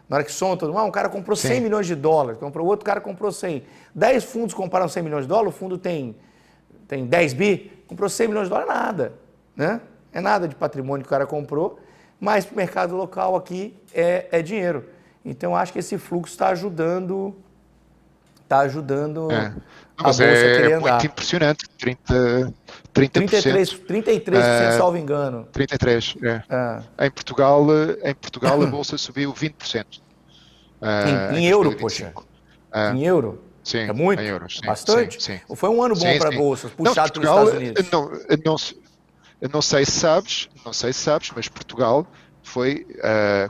Na hora que soma todo mundo, um cara comprou 100 milhões de dólares, outro cara comprou 100. 10 fundos compraram 100 milhões de dólares, o fundo tem 10 bi, comprou 100 milhões de dólares, é nada. Né? É nada de patrimônio que o cara comprou, mas para o mercado local aqui é dinheiro. Então, acho que esse fluxo está ajudando a Bolsa a querer andar. É muito impressionante, 30%. 33%, salvo engano. 33%, Em Portugal a Bolsa subiu 20%. Em euro, poxa. Em euro? Sim, é muito? em euros. Sim, bastante? Sim. Foi um ano bom para a Bolsa, puxado pelos Estados Unidos. Não sei se sabes, mas Portugal foi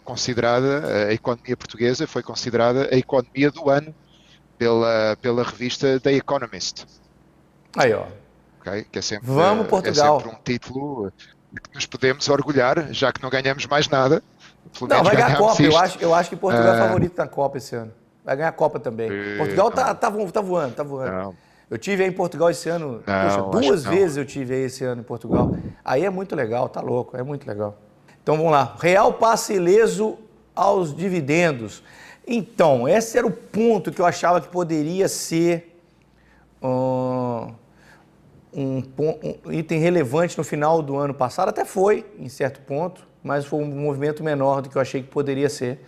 considerada, a economia portuguesa foi considerada a economia do ano pela revista The Economist. Aí, ó. Okay? Que é sempre, Vamos, Portugal. É sempre um título que nos podemos orgulhar, já que não ganhamos mais nada. Não, vai ganhar a Copa. Eu acho que Portugal é favorito na Copa esse ano. Vai ganhar a Copa também. Portugal tá voando. Não. Eu tive aí em Portugal esse ano. Não, poxa, 2 vezes eu tive aí esse ano em Portugal. Aí é muito legal, tá louco, é muito legal. Então vamos lá. Real passa ileso aos dividendos. Então, esse era o ponto que eu achava que poderia ser um item relevante no final do ano passado, até foi, em certo ponto, mas foi um movimento menor do que eu achei que poderia ser,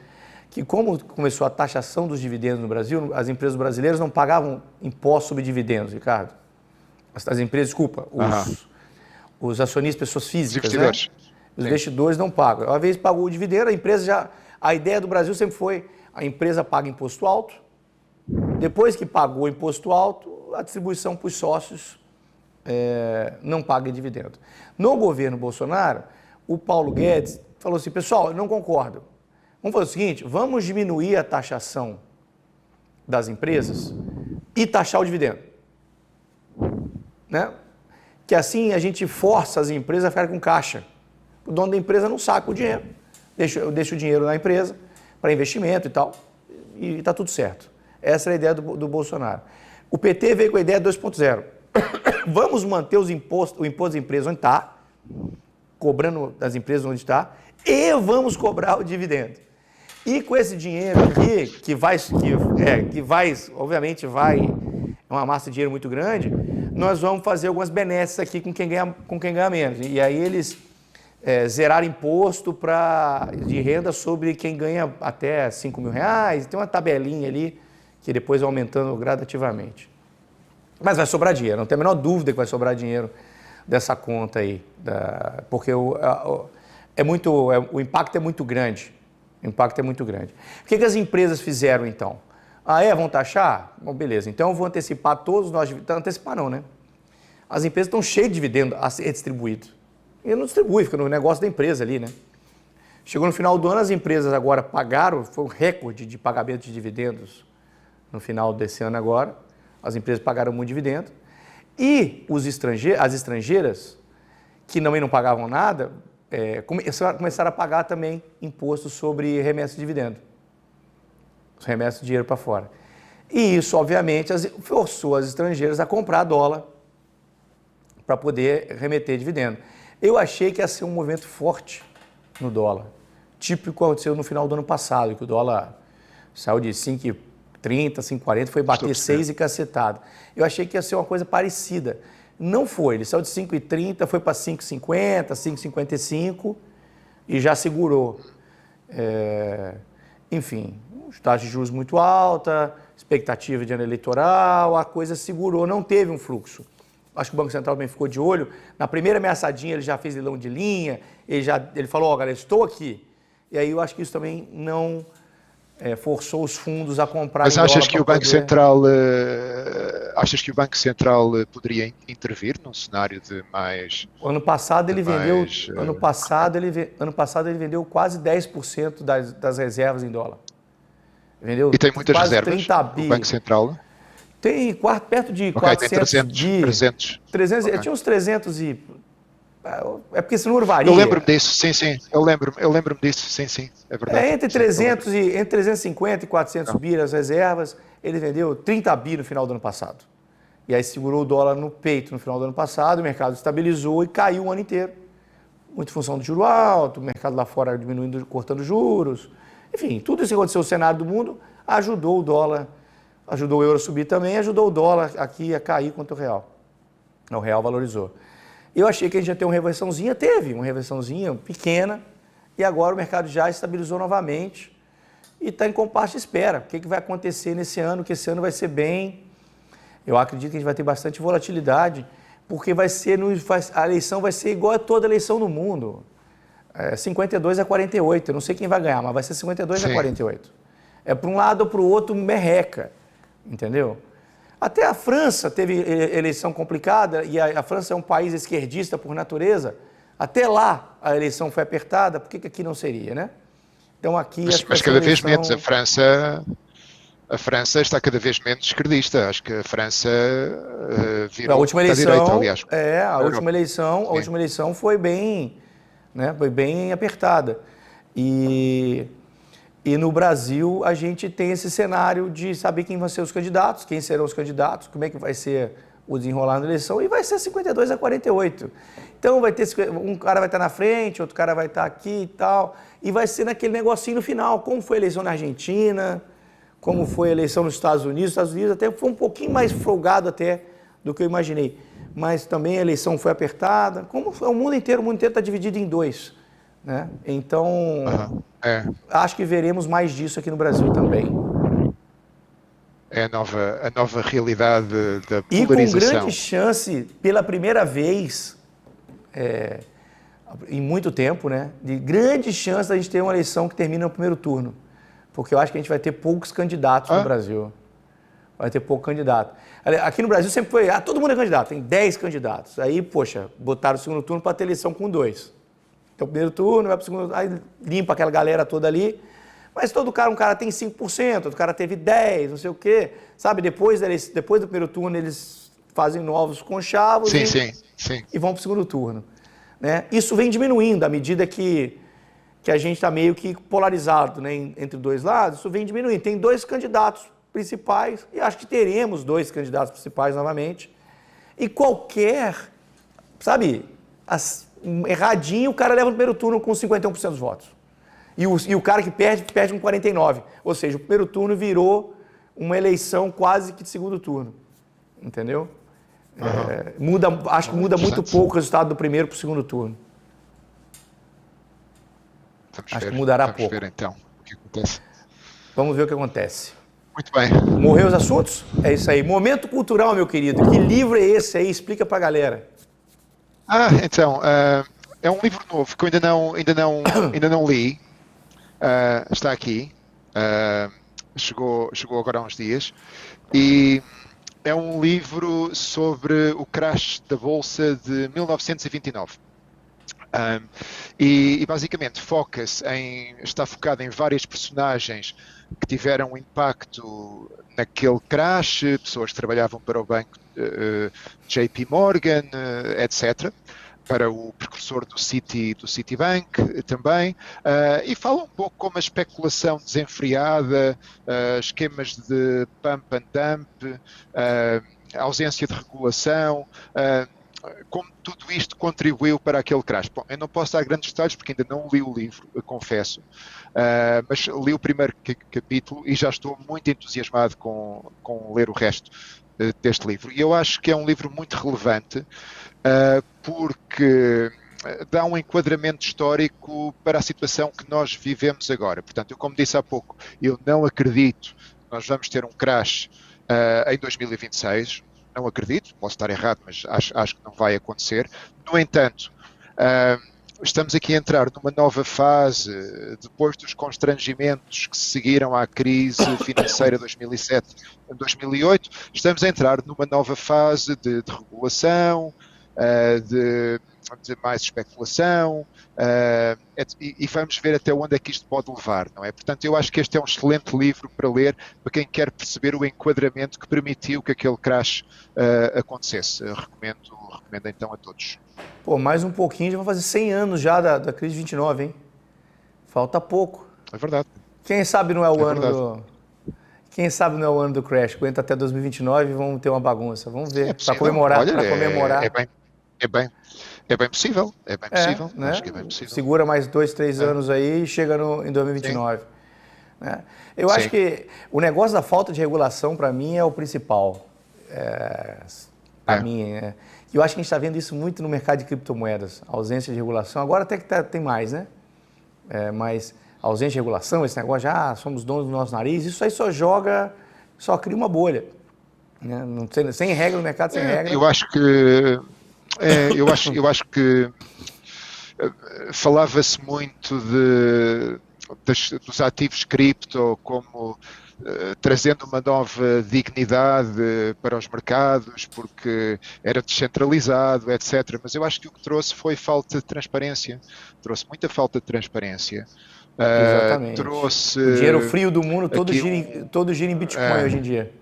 que como começou a taxação dos dividendos no Brasil, as empresas brasileiras não pagavam imposto sobre dividendos, Ricardo. As empresas, desculpa, os acionistas, pessoas físicas, né? Os investidores não pagam. Uma vez pagou o dividendo, a ideia do Brasil sempre foi, a empresa paga imposto alto, depois que pagou o imposto alto, a distribuição para os sócios não paga dividendo. No governo Bolsonaro, o Paulo Guedes falou assim, pessoal, eu não concordo. Vamos fazer o seguinte, vamos diminuir a taxação das empresas e taxar o dividendo. Né? Que assim a gente força as empresas a ficarem com caixa. O dono da empresa não saca o dinheiro, deixa o dinheiro na empresa para investimento e tal, e está tudo certo. Essa era a ideia do Bolsonaro. O PT veio com a ideia 2.0. Vamos manter o imposto das empresas onde está, cobrando das empresas onde está, e vamos cobrar o dividendo. E com esse dinheiro aqui, obviamente vai, é uma massa de dinheiro muito grande, nós vamos fazer algumas benesses aqui com quem ganha menos. E aí eles zeraram imposto de renda sobre quem ganha até R$5.000, tem uma tabelinha ali que depois vai aumentando gradativamente. Mas vai sobrar dinheiro, não tem a menor dúvida que vai sobrar dinheiro dessa conta aí, porque o impacto é muito grande. O impacto é muito grande. O que as empresas fizeram então? Vão taxar? Bom, beleza, então eu vou antecipar todos nós, antecipar não, né? As empresas estão cheias de dividendo a ser distribuído. E não distribui, fica no negócio da empresa ali, né? Chegou no final do ano, as empresas agora pagaram, foi um recorde de pagamento de dividendos no final desse ano agora. As empresas pagaram muito dividendo. E as estrangeiras, que também não pagavam nada, começaram a pagar também imposto sobre remessa de dividendo. Remessa de dinheiro para fora. E isso, obviamente, forçou as estrangeiras a comprar dólar para poder remeter dividendo. Eu achei que ia ser um movimento forte no dólar. Típico que aconteceu no final do ano passado, que o dólar saiu de 5,30, 5,40, foi bater 6 e cacetado. Eu achei que ia ser uma coisa parecida. Não foi, ele saiu de 5,30, foi para 5,50, 5,55 e já segurou. Enfim, taxa de juros muito alta, expectativa de ano eleitoral, a coisa segurou, não teve um fluxo. Acho que o Banco Central também ficou de olho. Na primeira ameaçadinha ele já fez leilão de linha, ele falou, galera, estou aqui. E aí eu acho que isso também não forçou os fundos a comprar. Mas achas que o Banco Central poderia intervir num cenário de mais... Ano passado ele vendeu quase 10% das reservas em dólar. Vendeu e tem muitas quase reservas 30 bi. O Banco Central? Tem perto de 400 tem 300. Okay. Tinha uns 300 e... É porque esse número varia. Eu lembro-me disso, sim. Eu lembro-me disso, sim. É verdade. Entre 350 e 400 bi as reservas, ele vendeu 30 bi no final do ano passado. E aí segurou o dólar no peito no final do ano passado, o mercado estabilizou e caiu o ano inteiro. Muito em função do juro alto, o mercado lá fora diminuindo, cortando juros. Enfim, tudo isso que aconteceu no cenário do mundo ajudou o dólar, ajudou o euro a subir também, ajudou o dólar aqui a cair contra o real. O real valorizou. Eu achei que a gente ia ter uma reversãozinha, teve uma reversãozinha pequena, e agora o mercado já estabilizou novamente e está em compasso de espera. O que vai acontecer nesse ano, que esse ano vai ser bem... Eu acredito que a gente vai ter bastante volatilidade, porque a eleição vai ser igual a toda eleição no mundo. 52 a 48, eu não sei quem vai ganhar, mas vai ser 52 a 48. É para um lado ou para o outro merreca, entendeu? Até a França teve eleição complicada, e a França é um país esquerdista por natureza. Até lá a eleição foi apertada, por que aqui não seria, né? Então aqui... Mas cada vez menos, a França está cada vez menos esquerdista. Acho que a França virou a última eleição, direita, aliás. A última eleição foi bem, né, foi bem apertada. E no Brasil a gente tem esse cenário de saber quem vão ser os candidatos, quem serão os candidatos, como é que vai ser o desenrolar na eleição, e vai ser 52 a 48. Então vai ter um cara vai estar na frente, outro cara vai estar aqui e tal, e vai ser naquele negocinho no final, como foi a eleição na Argentina, como foi a eleição nos Estados Unidos. Os Estados Unidos até foi um pouquinho mais folgado até do que eu imaginei. mas também a eleição foi apertada. Como o mundo inteiro está dividido em dois, né? Então, acho que veremos mais disso aqui no Brasil também. É a nova realidade da E polarização. com grande chance, pela primeira vez em muito tempo, né, de grande chance da gente ter uma eleição que termina no primeiro turno. Porque eu acho que a gente vai ter poucos candidatos no Brasil. Vai ter pouco candidato. Aqui no Brasil sempre foi, todo mundo é candidato, tem 10 candidatos. Aí, poxa, botaram o segundo turno para ter eleição com 2. Então, o primeiro turno, vai para o segundo, aí limpa aquela galera toda ali. Mas um cara tem 5%, outro cara teve 10%, não sei o quê. Sabe, depois do primeiro turno, eles fazem novos conchavos e vão para o segundo turno. Né? Isso vem diminuindo à medida que a gente está meio que polarizado, né, entre dois lados. Isso vem diminuindo. Tem 2 candidatos principais, e acho que teremos 2 candidatos principais novamente. E qualquer, sabe, erradinho, o cara leva no primeiro turno com 51% dos votos. E o cara que perde com 49%. Ou seja, o primeiro turno virou uma eleição quase que de segundo turno. Entendeu? Acho que muda muito pouco o resultado do primeiro para o segundo turno. Acho que mudará pouco. Vamos ver então o que acontece. Vamos ver o que acontece. Muito bem. Morreu os assuntos? É isso aí. Momento cultural, meu querido. Que livro é esse aí? Explica pra galera. Então, é um livro novo que eu ainda não li. Está aqui. Chegou agora há uns dias. E é um livro sobre o crash da Bolsa de 1929. E basicamente está focado em várias personagens que tiveram um impacto naquele crash, pessoas que trabalhavam para o banco JP Morgan, etc., para o precursor do Citibank também, e fala um pouco como a especulação desenfreada, esquemas de pump and dump, a ausência de regulação, como tudo isto contribuiu para aquele crash. Bom, eu não posso dar grandes detalhes porque ainda não li o livro, eu confesso, mas li o primeiro capítulo e já estou muito entusiasmado com ler o resto deste livro. E eu acho que é um livro muito relevante porque dá um enquadramento histórico para a situação que nós vivemos agora. Portanto, eu, como disse há pouco, eu não acredito que nós vamos ter um crash em 2026. Não acredito, posso estar errado, mas acho que não vai acontecer. No entanto, estamos aqui a entrar numa nova fase, depois dos constrangimentos que seguiram à crise financeira de 2007-2008, estamos a entrar numa nova fase de regulação, de mais especulação, e vamos ver até onde é que isto pode levar, não é? Portanto, eu acho que este é um excelente livro para ler para quem quer perceber o enquadramento que permitiu que aquele crash acontecesse. Recomendo então a todos. Pô, mais um pouquinho, já vai fazer 100 anos já da crise de 29, hein? Falta pouco. É verdade. Quem sabe não é o ano do crash, aguenta até 2029 e vamos ter uma bagunça. Vamos ver, para comemorar. Olha, é bem possível. Né? Acho que é bem possível. Segura mais 2, 3 anos aí e chega em 2029. Né? Eu acho que o negócio da falta de regulação, para mim, é o principal. Para mim, eu acho que a gente está vendo isso muito no mercado de criptomoedas. A ausência de regulação. Agora até que tem mais, né? Mas a ausência de regulação, esse negócio de somos donos do nosso nariz, isso aí só cria uma bolha. Né? Não tem, sem regra no mercado, sem regra. Eu acho que falava-se muito dos ativos cripto como trazendo uma nova dignidade para os mercados, porque era descentralizado, etc. Mas eu acho que o que trouxe foi falta de transparência. Trouxe muita falta de transparência. Exatamente. Trouxe o dinheiro frio do mundo todo gira em Bitcoin hoje em dia.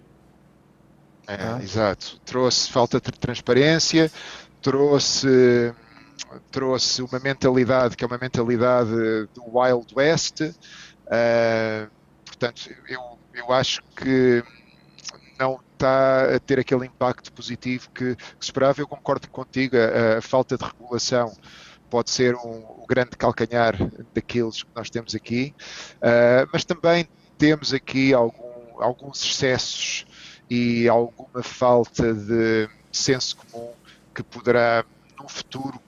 Exato. Trouxe falta de transparência, trouxe uma mentalidade que é uma mentalidade do Wild West. Portanto, eu acho que não está a ter aquele impacto positivo que se esperava. Eu concordo contigo, a falta de regulação pode ser o grande calcanhar daqueles que nós temos aqui, mas também temos aqui alguns excessos e alguma falta de senso comum que poderá, no futuro,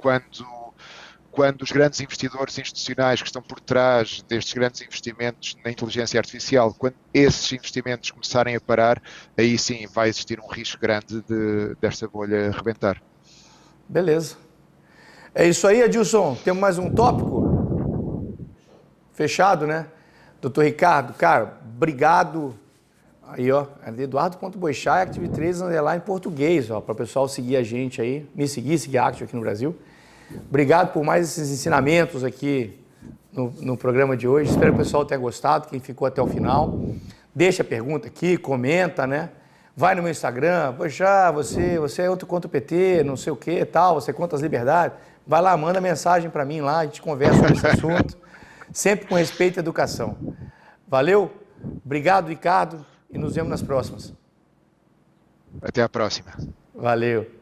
quando os grandes investidores institucionais que estão por trás destes grandes investimentos na inteligência artificial, quando esses investimentos começarem a parar, aí sim vai existir um risco grande desta bolha rebentar. Beleza. É isso aí, Adilson. Temos mais um tópico? Fechado, né? Doutor Ricardo, cara, obrigado. Aí, ó, Eduardo.boixá, Active3 _ português, ó, para o pessoal seguir a gente aí, me seguir a Active aqui no Brasil. Obrigado por mais esses ensinamentos aqui no programa de hoje. Espero que o pessoal tenha gostado, quem ficou até o final. Deixa a pergunta aqui, comenta, né? Vai no meu Instagram, poxa, você é outro contra o PT, não sei o que, tal, você é contra as liberdades. Vai lá, manda mensagem para mim lá, a gente conversa sobre esse assunto, sempre com respeito à educação. Valeu? Obrigado, Ricardo, e nos vemos nas próximas. Até a próxima. Valeu.